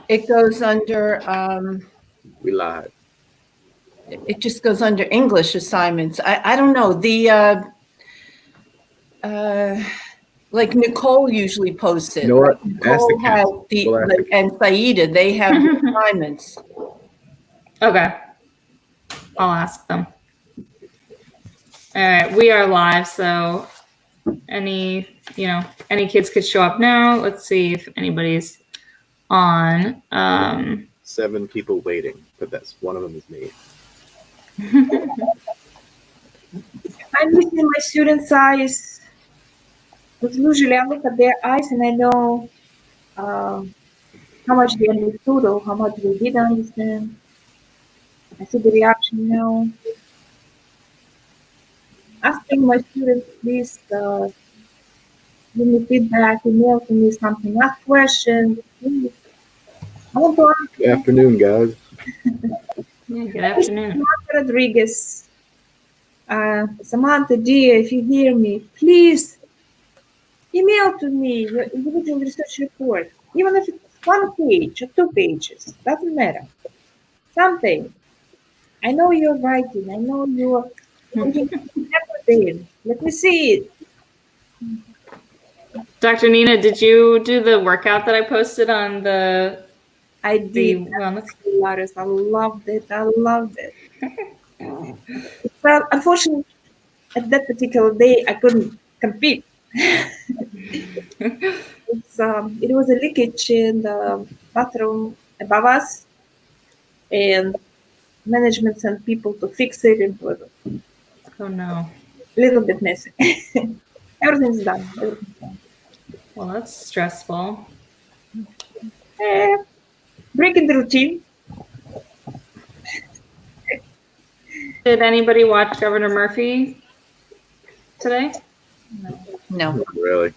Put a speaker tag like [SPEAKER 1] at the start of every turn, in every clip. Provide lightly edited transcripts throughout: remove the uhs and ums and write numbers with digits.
[SPEAKER 1] It goes under,
[SPEAKER 2] We lied.
[SPEAKER 1] it just goes under English assignments. I don't know. Like Nicole usually posts it.
[SPEAKER 2] You know what?
[SPEAKER 1] Like
[SPEAKER 2] Ask the
[SPEAKER 1] Nicole has
[SPEAKER 2] kids. We'll ask the kids.
[SPEAKER 1] and Saida, they have the assignments.
[SPEAKER 3] Okay. I'll ask them. All right, we are live, so any kids could show up now. Let's see if anybody's on.
[SPEAKER 2] 7 people waiting, but that's one of them is me.
[SPEAKER 4] I'm looking at my students' eyes. Because usually I look at their eyes and I know how much they understood or how much they didn't understand. I see the reaction now. Asking my students, please give me feedback, email to me something, ask questions, please. I want to ask.
[SPEAKER 2] Good afternoon, guys.
[SPEAKER 3] Yeah, good afternoon.
[SPEAKER 4] Samantha Rodriguez, Samantha, dear, if you hear me, please email to me your individual research report, even if it's 1 page or 2 pages, doesn't matter. Something. I know you're writing. I know you're putting effort in. Let me see it.
[SPEAKER 3] Dr. Nina, did you do the workout that I posted on the
[SPEAKER 4] I did.
[SPEAKER 3] wellness?
[SPEAKER 4] Laris, I loved it. I loved it. But unfortunately, at that particular day, I couldn't compete. It was a leakage in the bathroom above us, and management sent people to fix it. It was
[SPEAKER 3] Oh no.
[SPEAKER 4] a little bit messy. Everything's done.
[SPEAKER 3] Well, that's stressful.
[SPEAKER 4] Breaking the routine.
[SPEAKER 3] Did anybody watch Governor Murphy today?
[SPEAKER 1] No.
[SPEAKER 2] Not really.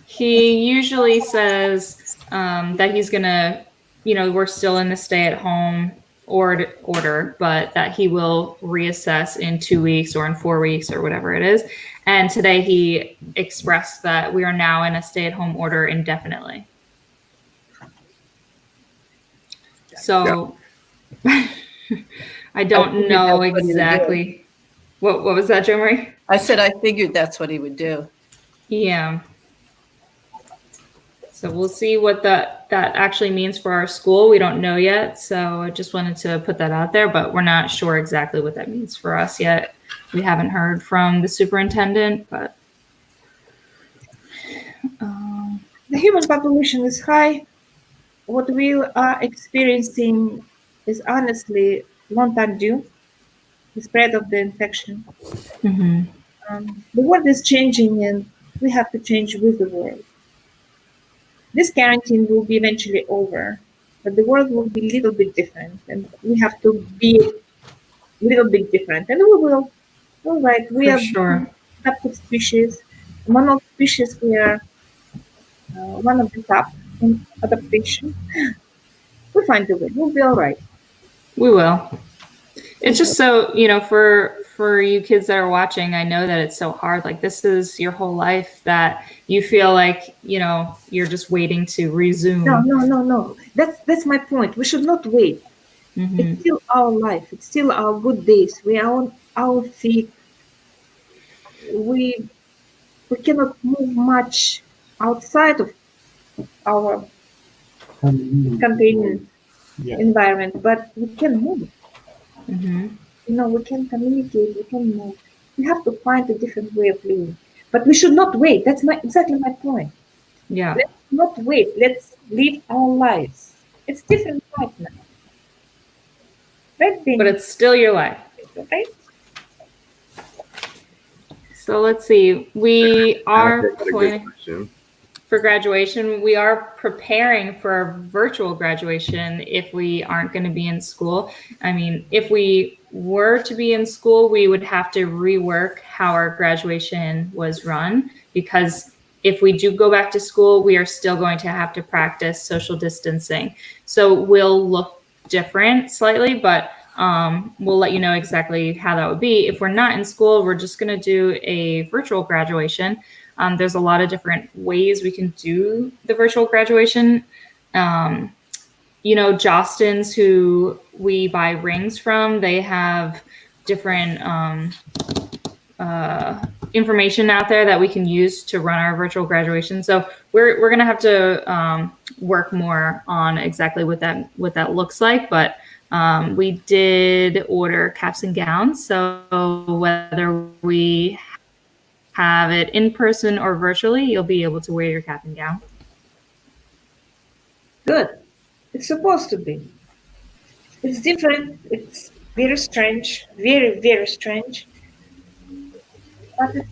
[SPEAKER 3] He usually says that he's gonna, we're still in the stay-at-home order, but that he will reassess in 2 weeks or in 4 weeks or whatever it is. And today he expressed that we are now in a stay-at-home order indefinitely. So I don't know exactly. What was that, Jo Marie?
[SPEAKER 1] I said I figured that's what he would do.
[SPEAKER 3] Yeah. So we'll see what that actually means for our school. We don't know yet. So I just wanted to put that out there, but we're not sure exactly what that means for us yet. We haven't heard from the superintendent, but.
[SPEAKER 4] The human population is high. What we are experiencing is honestly long time due, the spread of the infection.
[SPEAKER 3] Mm-hmm.
[SPEAKER 4] The world is changing and we have to change with the world. This quarantine will be eventually over, but the world will be a little bit different and we have to be a little bit different. And we will. All right, we are
[SPEAKER 3] sure.
[SPEAKER 4] adaptive species. Among all species, we are one of the top in adaptation. We'll find a way. We'll be all right.
[SPEAKER 3] We will. It's just so, for you kids that are watching, I know that it's so hard. Like, this is your whole life that you feel like, you're just waiting to resume.
[SPEAKER 4] No. That's my point. We should not wait.
[SPEAKER 3] Mm-hmm.
[SPEAKER 4] It's still our life. It's still our good days. We are on our feet. We cannot move much outside of our contained environment, but we can move.
[SPEAKER 3] Mm-hmm.
[SPEAKER 4] We can communicate, we can move. We have to find a different way of living. But we should not wait. That's exactly my point.
[SPEAKER 3] Yeah.
[SPEAKER 4] Let's not wait. Let's live our lives. It's different life now. Right,
[SPEAKER 3] but it's still your life.
[SPEAKER 4] Right?
[SPEAKER 3] So let's see. We are planning for graduation. We are preparing for a virtual graduation if we aren't going to be in school. I mean, if we were to be in school, we would have to rework how our graduation was run, because if we do go back to school, we are still going to have to practice social distancing. So we'll look different slightly, but we'll let you know exactly how that would be. If we're not in school, we're just going to do a virtual graduation. There's a lot of different ways we can do the virtual graduation. Jostens, who we buy rings from, they have different information out there that we can use to run our virtual graduation. So we're gonna have to work more on exactly what that looks like. But we did order caps and gowns. So whether we have it in person or virtually, you'll be able to wear your cap and gown.
[SPEAKER 4] Good. It's supposed to be. It's different. It's very strange. Very, very strange. But it's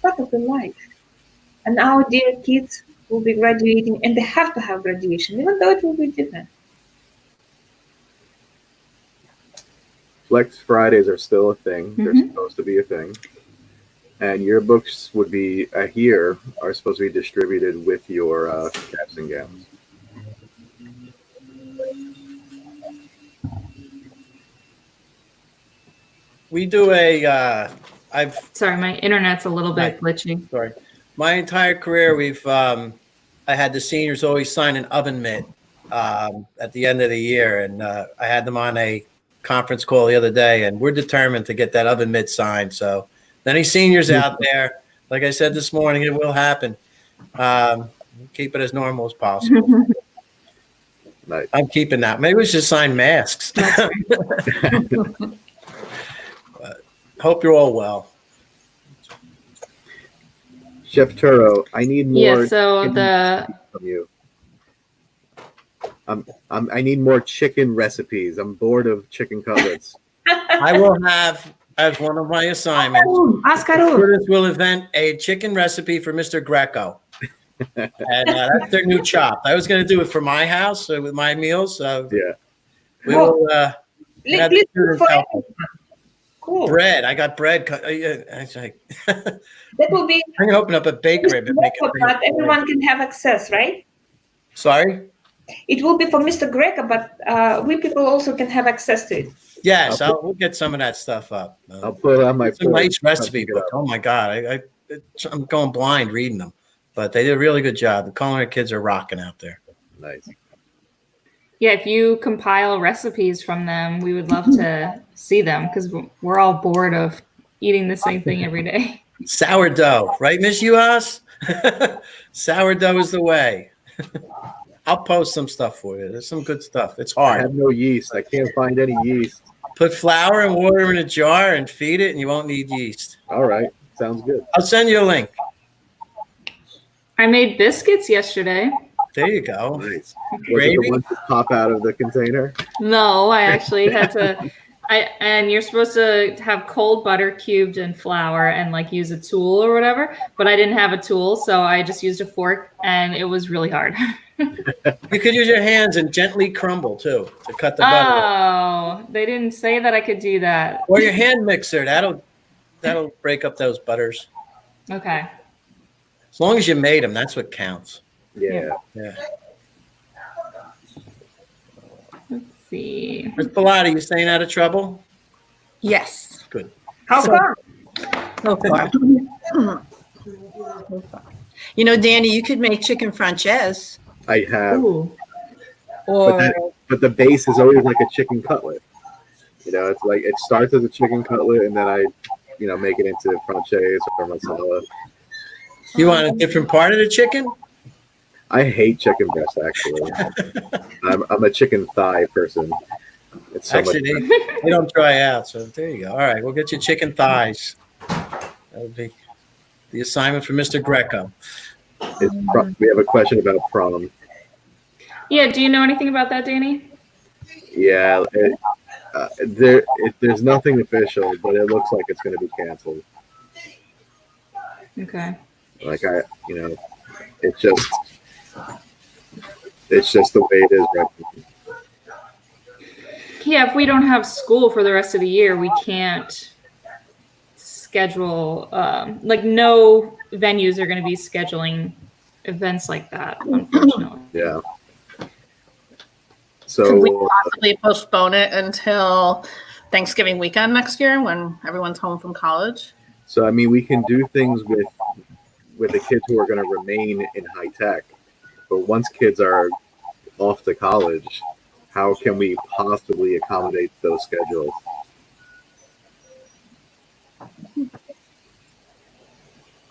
[SPEAKER 4] part of the life. And our dear kids will be graduating, and they have to have graduation, even though it will be different.
[SPEAKER 2] Flex Fridays are still a thing. They're supposed to be a thing. And your books would be here are supposed to be distributed with your caps and gowns.
[SPEAKER 5] We do
[SPEAKER 3] Sorry, my internet's a little bit glitchy.
[SPEAKER 5] Sorry. My entire career, I had the seniors always sign an oven mitt at the end of the year. And I had them on a conference call the other day, and we're determined to get that oven mitt signed. So any seniors out there, like I said this morning, it will happen. Keep it as normal as possible.
[SPEAKER 2] Nice.
[SPEAKER 5] I'm keeping that. Maybe we should sign masks. Hope you're all well.
[SPEAKER 2] Chef Turo, I need more.
[SPEAKER 3] Yeah, so
[SPEAKER 2] from you. I need more chicken recipes. I'm bored of chicken cutlets.
[SPEAKER 5] I will have, as one of my assignments, Curtis will invent a chicken recipe for Mr. Greco. And that's their new chop. I was going to do it for my house with my meals. So
[SPEAKER 2] yeah.
[SPEAKER 5] We will have
[SPEAKER 4] Cool.
[SPEAKER 5] Bread. I got bread. It's like,
[SPEAKER 4] that will be.
[SPEAKER 5] I'm going to open up a bakery.
[SPEAKER 4] But everyone can have access, right?
[SPEAKER 5] Sorry?
[SPEAKER 4] It will be for Mr. Greco, but we people also can have access to it.
[SPEAKER 5] Yes, we'll get some of that stuff up.
[SPEAKER 2] I'll put it on my.
[SPEAKER 5] It's a nice recipe book. Oh my God, I'm going blind reading them, but they did a really good job. The culinary kids are rocking out there.
[SPEAKER 2] Nice.
[SPEAKER 3] Yeah, if you compile recipes from them, we would love to see them because we're all bored of eating the same thing every day.
[SPEAKER 5] Sourdough, right, Miss Uhas? Sourdough is the way. I'll post some stuff for you. There's some good stuff. It's hard.
[SPEAKER 2] I have no yeast. I can't find any yeast.
[SPEAKER 5] Put flour and water in a jar and feed it, and you won't need yeast.
[SPEAKER 2] All right. Sounds good.
[SPEAKER 5] I'll send you a link.
[SPEAKER 3] I made biscuits yesterday.
[SPEAKER 5] There you go.
[SPEAKER 2] Nice. Was it the ones that pop out of the container?
[SPEAKER 3] No, I actually had to. And you're supposed to have cold butter cubed in flour and like use a tool or whatever. But I didn't have a tool, so I just used a fork, and it was really hard.
[SPEAKER 5] You could use your hands and gently crumble too to cut the butter.
[SPEAKER 3] Oh, they didn't say that I could do that.
[SPEAKER 5] Or your hand mixer. That'll break up those butters.
[SPEAKER 3] Okay.
[SPEAKER 5] As long as you made them, that's what counts.
[SPEAKER 2] Yeah.
[SPEAKER 3] Let's see.
[SPEAKER 5] Miss Pilati, you staying out of trouble?
[SPEAKER 1] Yes.
[SPEAKER 5] Good.
[SPEAKER 4] How come?
[SPEAKER 1] So far. You know, Danny, you could make chicken franchise.
[SPEAKER 2] I have.
[SPEAKER 1] Ooh. Or
[SPEAKER 2] But the base is always like a chicken cutlet. You know, it's like it starts as a chicken cutlet, and then I, make it into franchise or masala.
[SPEAKER 5] You want a different part of the chicken?
[SPEAKER 2] I hate chicken breast, actually. I'm a chicken thigh person. It's so
[SPEAKER 5] Actually,
[SPEAKER 2] much
[SPEAKER 5] they don't dry out, so there you go. All right, we'll get you chicken thighs. That would be the assignment for Mr. Greco.
[SPEAKER 2] We have a question about prom.
[SPEAKER 3] Yeah, do you know anything about that, Danny?
[SPEAKER 2] Yeah, there's nothing official, but it looks like it's going to be canceled.
[SPEAKER 3] Okay.
[SPEAKER 2] Like it's just the way it is right now.
[SPEAKER 3] Yeah, if we don't have school for the rest of the year, we can't schedule, no venues are going to be scheduling events like that, unfortunately.
[SPEAKER 2] Yeah.
[SPEAKER 1] could
[SPEAKER 2] So
[SPEAKER 1] we possibly postpone it until Thanksgiving weekend next year when everyone's home from college?
[SPEAKER 2] I mean, we can do things with the kids who are going to remain in high tech, but once kids are off to college, how can we possibly accommodate those schedules?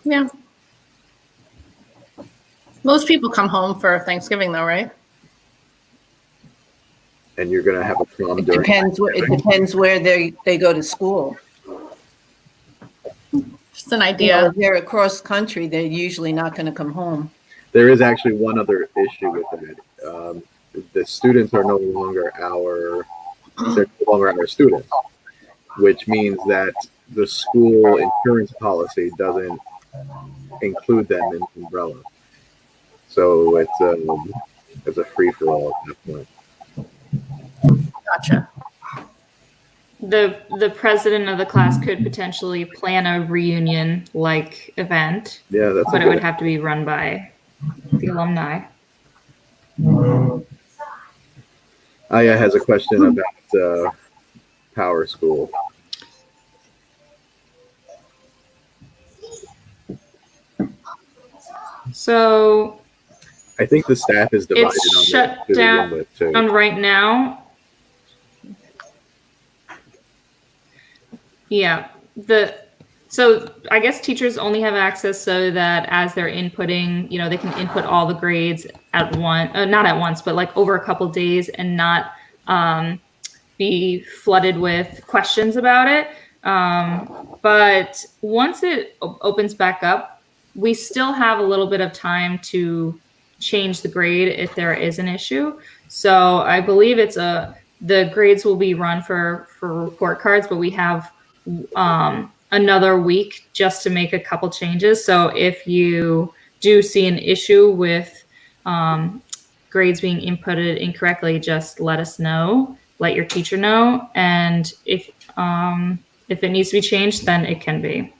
[SPEAKER 1] Yeah. Most people come home for Thanksgiving, though, right?
[SPEAKER 2] And you're going to have a prom
[SPEAKER 6] It
[SPEAKER 2] during.
[SPEAKER 6] depends where they go to school.
[SPEAKER 1] Just an idea.
[SPEAKER 6] If they're across country, they're usually not going to come home.
[SPEAKER 2] There is actually one other issue with it. The students are no longer they're no longer our students, which means that the school insurance policy doesn't include them in the umbrella. So it's a free for all at that point.
[SPEAKER 1] Gotcha.
[SPEAKER 3] The president of the class could potentially plan a reunion-like event,
[SPEAKER 2] Yeah,
[SPEAKER 3] but it would have to be run by the alumni.
[SPEAKER 2] Aya has a question about Power School.
[SPEAKER 3] So
[SPEAKER 2] I think the staff is divided
[SPEAKER 3] it's
[SPEAKER 2] on
[SPEAKER 3] shut
[SPEAKER 2] that to begin
[SPEAKER 3] down
[SPEAKER 2] with, too.
[SPEAKER 3] right now. Yeah. So I guess teachers only have access so that as they're inputting, they can input all the grades at once, not at once, but like over a couple days, and not be flooded with questions about it. But once it opens back up, we still have a little bit of time to change the grade if there is an issue. So I believe the grades will be run for report cards, but we have another week just to make a couple changes. So if you do see an issue with grades being inputted incorrectly, just let us know, let your teacher know. And if it needs to be changed, then it can be.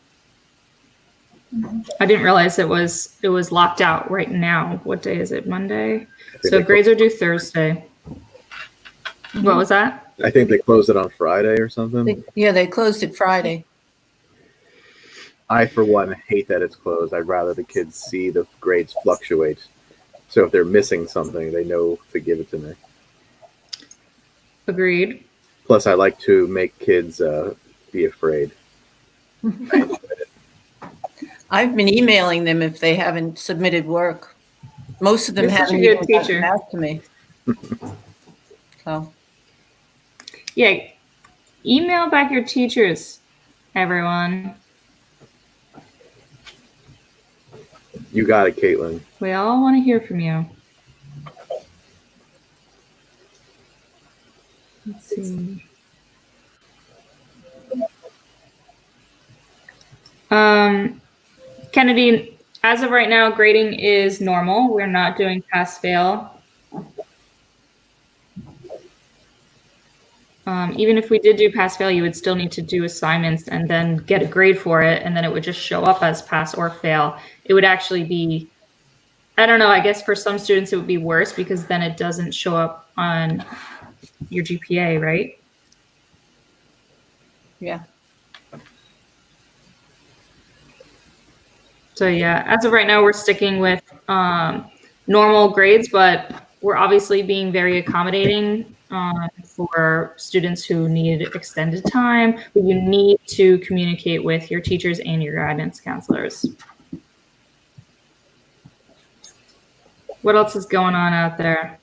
[SPEAKER 3] I didn't realize it was locked out right now. What day is it? Monday? So grades are due Thursday. What was that?
[SPEAKER 2] I think they closed it on Friday or something.
[SPEAKER 6] They closed it Friday.
[SPEAKER 2] I, for one, hate that it's closed. I'd rather the kids see the grades fluctuate. So if they're missing something, they know to give it to me.
[SPEAKER 3] Agreed.
[SPEAKER 2] Plus, I like to make kids be afraid.
[SPEAKER 6] I've been emailing them if they haven't submitted work. Most of them
[SPEAKER 3] You're such a
[SPEAKER 6] haven't
[SPEAKER 3] good
[SPEAKER 6] even
[SPEAKER 3] teacher.
[SPEAKER 6] gotten back to me. So
[SPEAKER 3] Yeah. Email back your teachers, everyone.
[SPEAKER 2] You got it, Caitlin.
[SPEAKER 3] We all want to hear from you. Let's see. Kennedy, as of right now, grading is normal. We're not doing pass-fail. Even if we did do pass-fail, you would still need to do assignments and then get a grade for it, and then it would just show up as pass or fail. It would actually be, I don't know, I guess for some students it would be worse because then it doesn't show up on your GPA, right?
[SPEAKER 6] yeah.
[SPEAKER 3] So yeah, as of right now, we're sticking with normal grades, but we're obviously being very accommodating for students who need extended time. But you need to communicate with your teachers and your guidance counselors. What else is going on out there?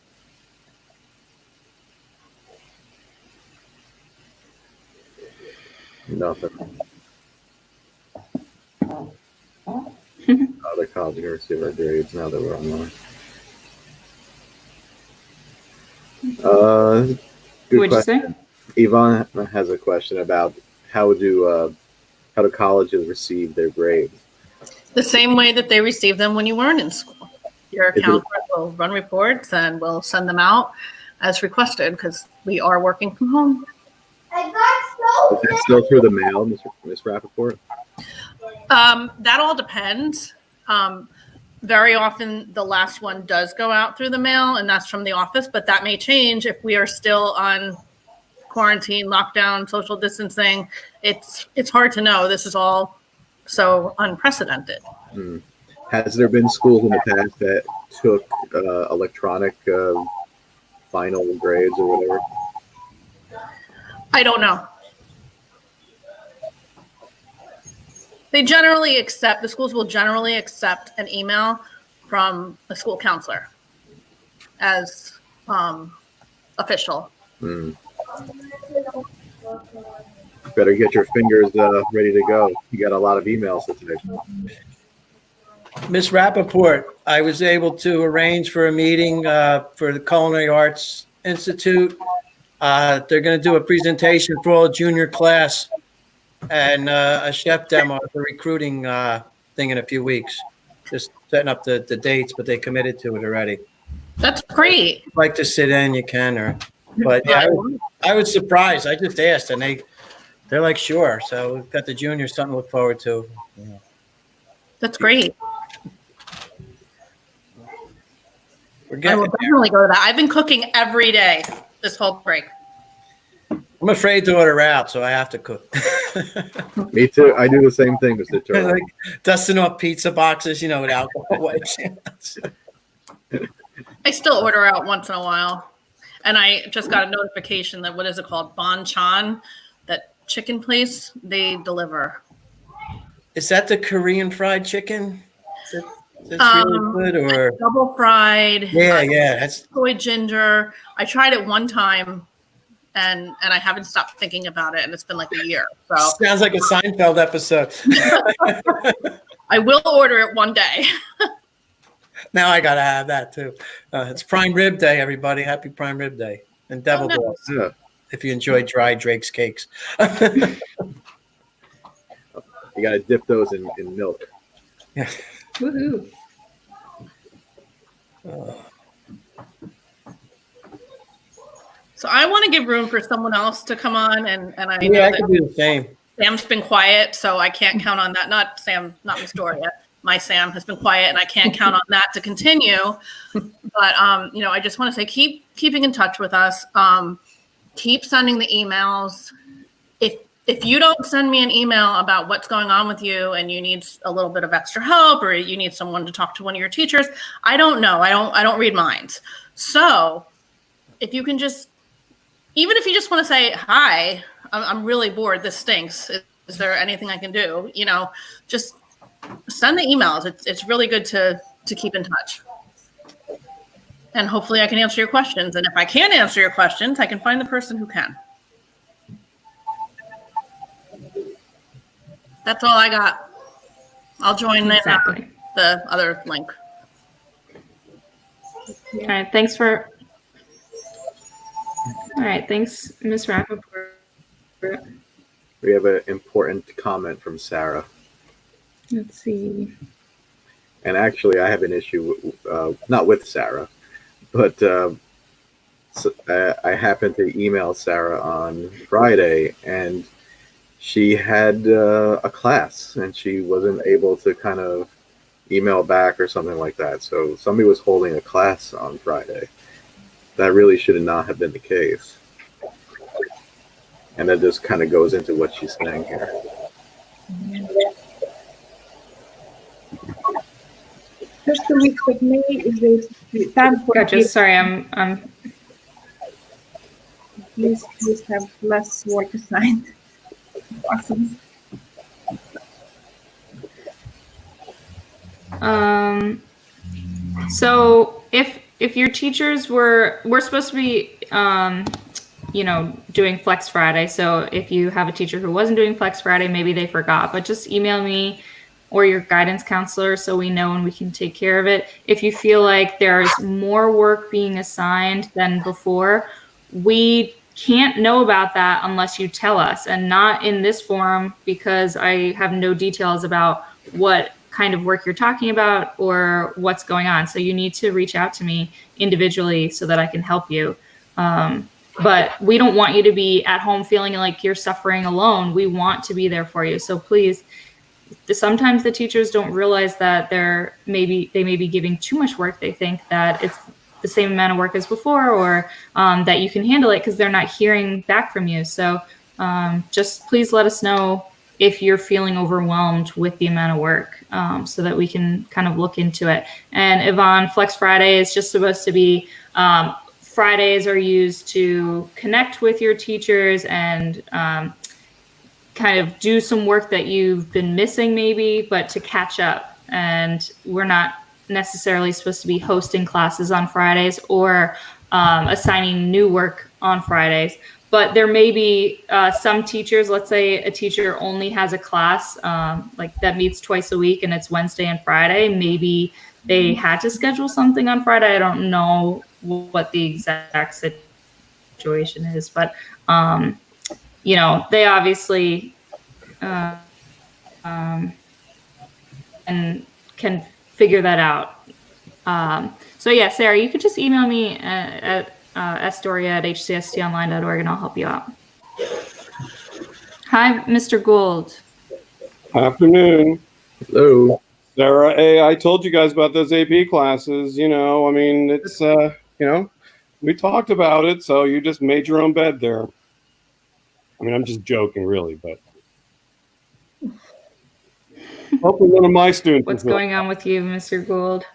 [SPEAKER 2] Nothing. The college university of our grades now that we're online. Good
[SPEAKER 3] What'd you
[SPEAKER 2] question.
[SPEAKER 3] say?
[SPEAKER 2] Yvonne has a question about how do colleges receive their grades?
[SPEAKER 1] The same way that they receive them when you weren't in school. Your counselor will run reports and we'll send them out as requested because we are working from home.
[SPEAKER 2] Is that still through the mail, Ms. Rappaport?
[SPEAKER 1] That all depends. Very often the last one does go out through the mail and that's from the office, but that may change if we are still on quarantine, lockdown, social distancing. It's hard to know. This is all so unprecedented.
[SPEAKER 2] Has there been schools in the past that took electronic final grades or whatever?
[SPEAKER 1] I don't know. The schools will generally accept an email from a school counselor as official.
[SPEAKER 2] Better get your fingers ready to go. You got a lot of emails to type.
[SPEAKER 5] Ms. Rappaport, I was able to arrange for a meeting for the Culinary Arts Institute. They're going to do a presentation for all junior class and a chef demo for recruiting thing in a few weeks. Just setting up the dates, but they committed to it already.
[SPEAKER 1] That's great.
[SPEAKER 5] If you'd like to sit in, you can. But yeah, I was surprised. I just asked, and they're like, sure. So we've got the juniors something to look forward to. Yeah.
[SPEAKER 1] That's great.
[SPEAKER 5] We're
[SPEAKER 1] I
[SPEAKER 5] getting
[SPEAKER 1] will definitely go to that. I've been cooking every day this whole break.
[SPEAKER 5] I'm afraid to order out, so I have to cook.
[SPEAKER 2] Me too. I do the same thing, Mr. Turner.
[SPEAKER 5] Like dusting off pizza boxes, with alcohol wipes.
[SPEAKER 1] I still order out once in a while. And I just got a notification that, what is it called? Banchan, that chicken place, they deliver.
[SPEAKER 5] Is that the Korean fried chicken? That's really good, or
[SPEAKER 1] double fried?
[SPEAKER 5] Yeah, that's
[SPEAKER 1] soy ginger. I tried it one time, and I haven't stopped thinking about it, and it's been like a year. So
[SPEAKER 5] sounds like a Seinfeld episode.
[SPEAKER 1] I will order it one day.
[SPEAKER 5] Now I gotta have that too. It's Prime Rib Day, everybody. Happy Prime Rib Day and Devil Balls.
[SPEAKER 2] Yeah.
[SPEAKER 5] If you enjoy dry Drake's cakes.
[SPEAKER 2] You gotta dip those in milk.
[SPEAKER 5] Yeah.
[SPEAKER 3] Woohoo.
[SPEAKER 1] So I want to give room for someone else to come on, and I know
[SPEAKER 5] Yeah, I
[SPEAKER 1] that
[SPEAKER 5] can do the same.
[SPEAKER 1] Sam's been quiet, so I can't count on that. Not Sam, not Miss Doria. My Sam has been quiet, and I can't count on that to continue. But I just want to say, keeping in touch with us. Keep sending the emails. If you don't send me an email about what's going on with you and you need a little bit of extra help, or you need someone to talk to one of your teachers, I don't know. I don't read minds. So if you can even if you just want to say, hi, I'm really bored. This stinks. Is there anything I can do? Just send the emails. It's really good to keep in touch. And hopefully I can answer your questions. And if I can't answer your questions, I can find the person who can. That's all I got. I'll join
[SPEAKER 3] Exactly.
[SPEAKER 1] the other link.
[SPEAKER 3] All right. Thanks, Ms. Rappaport.
[SPEAKER 2] We have an important comment from Sarah.
[SPEAKER 3] Let's see.
[SPEAKER 2] And actually, I have an issue, not with Sarah, but I happened to email Sarah on Friday, and she had a class, and she wasn't able to kind of email back or something like that. So somebody was holding a class on Friday. That really should not have been the case. And that just kind of goes into what she's saying here.
[SPEAKER 4] First 2 weeks of May is the time for
[SPEAKER 3] Gotcha. Sorry, I'm
[SPEAKER 4] please have less work assigned. Awesome.
[SPEAKER 3] So if your teachers we're supposed to be doing Flex Friday. So if you have a teacher who wasn't doing Flex Friday, maybe they forgot, but just email me or your guidance counselor so we know and we can take care of it. If you feel like there's more work being assigned than before, we can't know about that unless you tell us, and not in this forum because I have no details about what kind of work you're talking about or what's going on. So you need to reach out to me individually so that I can help you. But we don't want you to be at home feeling like you're suffering alone. We want to be there for you. So please, sometimes the teachers don't realize that they may be giving too much work. They think that it's the same amount of work as before, or that you can handle it because they're not hearing back from you. So just please let us know if you're feeling overwhelmed with the amount of work so that we can kind of look into it. And Yvonne, Flex Friday is just supposed to be Fridays are used to connect with your teachers and kind of do some work that you've been missing maybe, but to catch up. And we're not necessarily supposed to be hosting classes on Fridays or assigning new work on Fridays. But there may be some teachers, let's say a teacher only has a class like that meets twice a week and it's Wednesday and Friday. Maybe they had to schedule something on Friday. I don't know what the exact situation is, but they obviously and can figure that out. So yeah, Sarah, you could just email me at sdoria@hcstonline.org and I'll help you out. Hi, Mr. Gould.
[SPEAKER 7] Afternoon.
[SPEAKER 2] Hello.
[SPEAKER 7] Sarah, hey, I told you guys about those AP classes. I mean, it's, we talked about it, so you just made your own bed there. I mean, I'm just joking, really, but hopefully one of my students.
[SPEAKER 3] What's going on with you, Mr. Gould?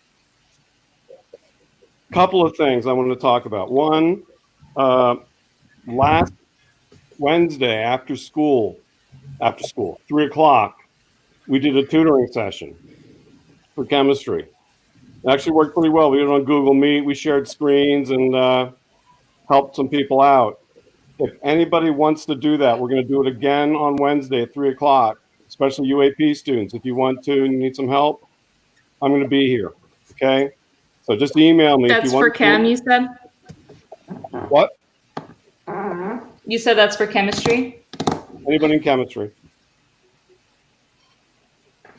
[SPEAKER 7] Couple of things I wanted to talk about. One, last Wednesday after school, 3:00, we did a tutoring session for chemistry. It actually worked pretty well. We did it on Google Meet. We shared screens and helped some people out. If anybody wants to do that, we're going to do it again on Wednesday at 3:00, especially UAP students. If you want to and you need some help, I'm going to be here. Okay? So just email me.
[SPEAKER 3] That's
[SPEAKER 7] if you want
[SPEAKER 3] for chem, you said?
[SPEAKER 7] What?
[SPEAKER 3] You said that's for chemistry?
[SPEAKER 7] Anybody in chemistry?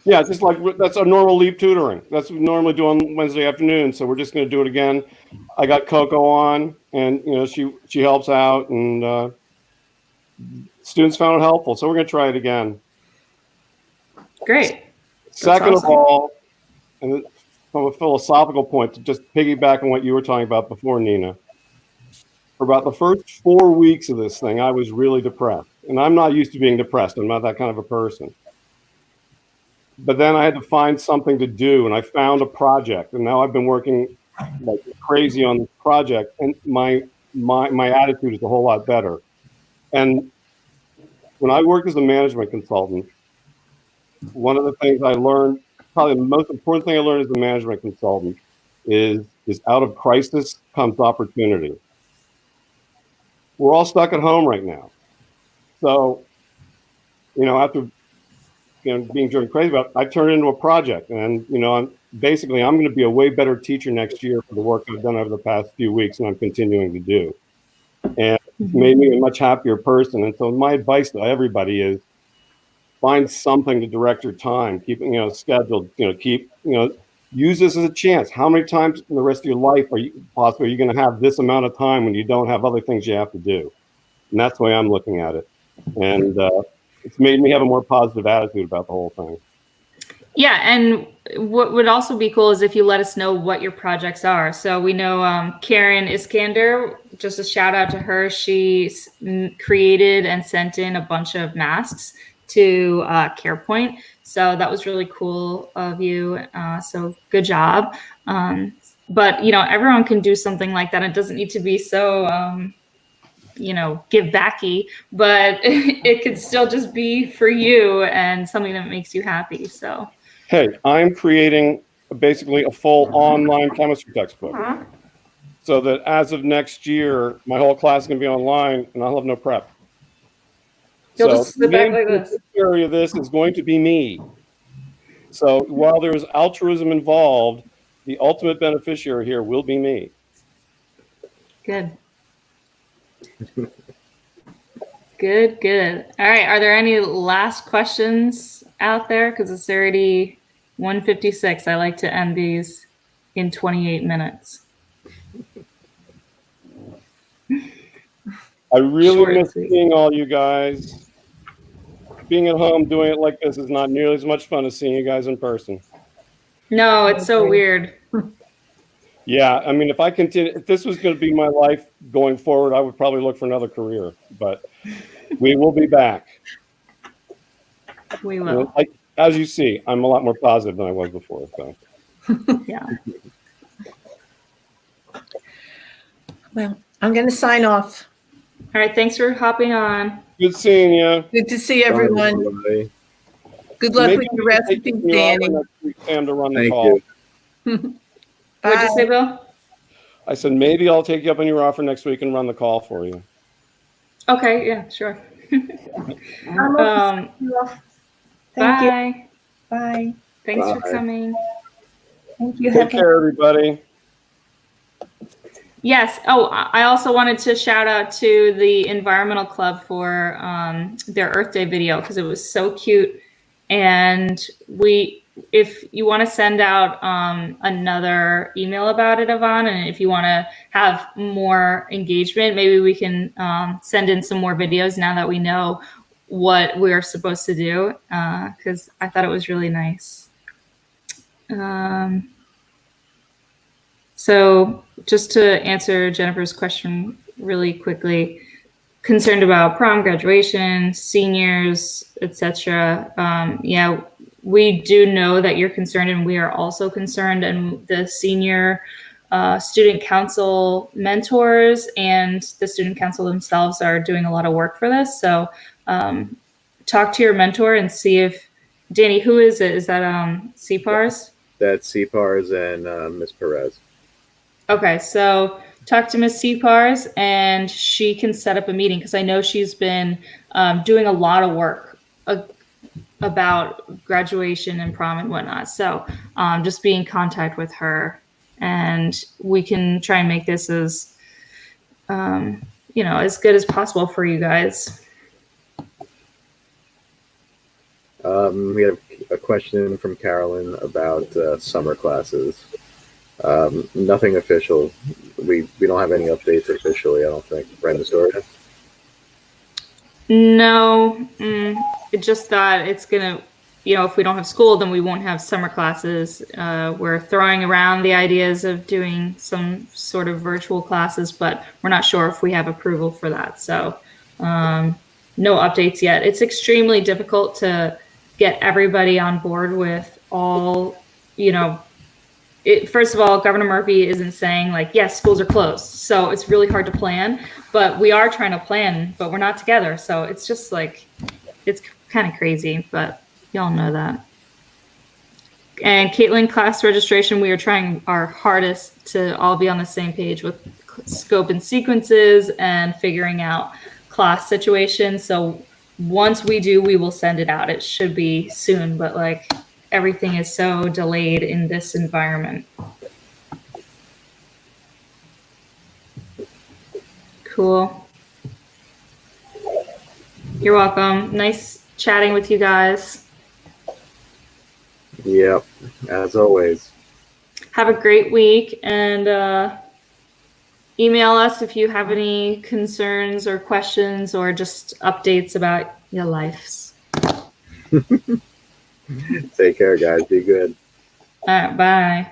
[SPEAKER 7] Yeah, just like that's our normal LEAP tutoring. That's what we normally do on Wednesday afternoon. So we're just going to do it again. I got Coco on, and she helps out, and students found it helpful. So we're going to try it again.
[SPEAKER 3] Great.
[SPEAKER 7] Second
[SPEAKER 3] awesome.
[SPEAKER 7] of all, and from a philosophical point, to just piggyback on what you were talking about before, Nina. For about the first 4 weeks of this thing, I was really depressed, and I'm not used to being depressed. I'm not that kind of a person. But then I had to find something to do, and I found a project, and now I've been working like crazy on this project, and my attitude is a whole lot better. And when I worked as a management consultant, one of the things I learned, probably the most important thing I learned as a management consultant, is out of crisis comes opportunity. We're all stuck at home right now, so after being driven crazy about it, I turned it into a project, and I'm going to be a way better teacher next year for the work I've done over the past few weeks, and I'm continuing to do, and it's made me a much happier person. And so my advice to everybody is find something to direct your time, keep scheduled, use this as a chance. How many times in the rest of your life are you going to have this amount of time when you don't have other things you have to do? And that's the way I'm looking at it, and it's made me have a more positive attitude about the whole thing.
[SPEAKER 3] Yeah, and what would also be cool is if you let us know what your projects are. So we know Karen Iskander, just a shout out to her. She created and sent in a bunch of masks to CarePoint. So that was really cool of you. So good job. But, everyone can do something like that. It doesn't need to be so... give backy, but it could still just be for you and something that makes you happy. So,
[SPEAKER 7] hey, I'm creating basically a full online chemistry textbook, so that as of next year, my whole class is going to be online, and I'll have no prep.
[SPEAKER 3] You'll just sit back like this.
[SPEAKER 7] The area of this is going to be me. So while there is altruism involved, the ultimate beneficiary here will be me.
[SPEAKER 3] Good. Good. All right. Are there any last questions out there? Because it's already 1:56. I like to end these in 28 minutes.
[SPEAKER 7] I really miss seeing all you guys. Being at home doing it like this is not nearly as much fun as seeing you guys in person.
[SPEAKER 3] No, it's so weird.
[SPEAKER 7] Yeah, I mean, if this was going to be my life going forward, I would probably look for another career. But we will be back.
[SPEAKER 3] We will.
[SPEAKER 7] As you see, I'm a lot more positive than I was before. So.
[SPEAKER 3] Yeah.
[SPEAKER 6] Well, I'm going to sign off.
[SPEAKER 3] All right. Thanks for hopping on.
[SPEAKER 7] Good seeing you.
[SPEAKER 6] Good to see
[SPEAKER 2] Bye,
[SPEAKER 6] everyone.
[SPEAKER 2] everybody.
[SPEAKER 6] Good luck
[SPEAKER 7] Maybe
[SPEAKER 6] with your
[SPEAKER 7] we can take
[SPEAKER 6] recipes,
[SPEAKER 7] you off
[SPEAKER 6] Danny.
[SPEAKER 7] next week, Sam, to run the
[SPEAKER 2] Thank
[SPEAKER 7] call.
[SPEAKER 2] you.
[SPEAKER 3] What'd you say, Bill?
[SPEAKER 7] I said maybe I'll take you up on your offer next week and run the call for you.
[SPEAKER 3] Okay. Yeah, sure.
[SPEAKER 4] I'm also signing off. Thank you.
[SPEAKER 3] Bye.
[SPEAKER 4] Bye.
[SPEAKER 3] Thanks for
[SPEAKER 2] Bye.
[SPEAKER 3] coming.
[SPEAKER 4] Thank you.
[SPEAKER 7] Take care, everybody.
[SPEAKER 3] Yes. Oh, I also wanted to shout out to the Environmental Club for their Earth Day video because it was so cute. And if you want to send out another email about it, Yvonne, and if you want to have more engagement, maybe we can send in some more videos now that we know what we're supposed to do, because I thought it was really nice. So just to answer Jennifer's question really quickly, concerned about prom, graduation, seniors, etc. Yeah, we do know that you're concerned, and we are also concerned. And the senior student council mentors and the student council themselves are doing a lot of work for this. So talk to your mentor and see if Danny, who is it? Is that CPARS?
[SPEAKER 2] That's CPARS and Ms. Perez.
[SPEAKER 3] Okay, so talk to Ms. CPARS and she can set up a meeting because I know she's been doing a lot of work about graduation and prom and whatnot. So just be in contact with her and we can try and make this as, as good as possible for you guys.
[SPEAKER 2] We have a question from Carolyn about summer classes. Nothing official. We don't have any updates officially, I don't think. Right, Astoria?
[SPEAKER 3] No, it's just that it's gonna, if we don't have school, then we won't have summer classes. We're throwing around the ideas of doing some sort of virtual classes, but we're not sure if we have approval for that. So no updates yet. It's extremely difficult to get everybody on board with all, first of all, Governor Murphy isn't saying like, yes, schools are closed. So it's really hard to plan, but we are trying to plan, but we're not together. So it's just like, it's kind of crazy, but y'all know that. And Caitlin, class registration, we are trying our hardest to all be on the same page with scope and sequences and figuring out class situations. So once we do, we will send it out. It should be soon, but like everything is so delayed in this environment. Cool. You're welcome. Nice chatting with you guys.
[SPEAKER 2] Yep, as always.
[SPEAKER 3] Have a great week and email us if you have any concerns or questions or just updates about your lives.
[SPEAKER 2] Take care, guys. Be good.
[SPEAKER 3] All right, bye.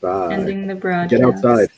[SPEAKER 2] Bye.
[SPEAKER 3] Ending the broadcast.
[SPEAKER 2] Get outside.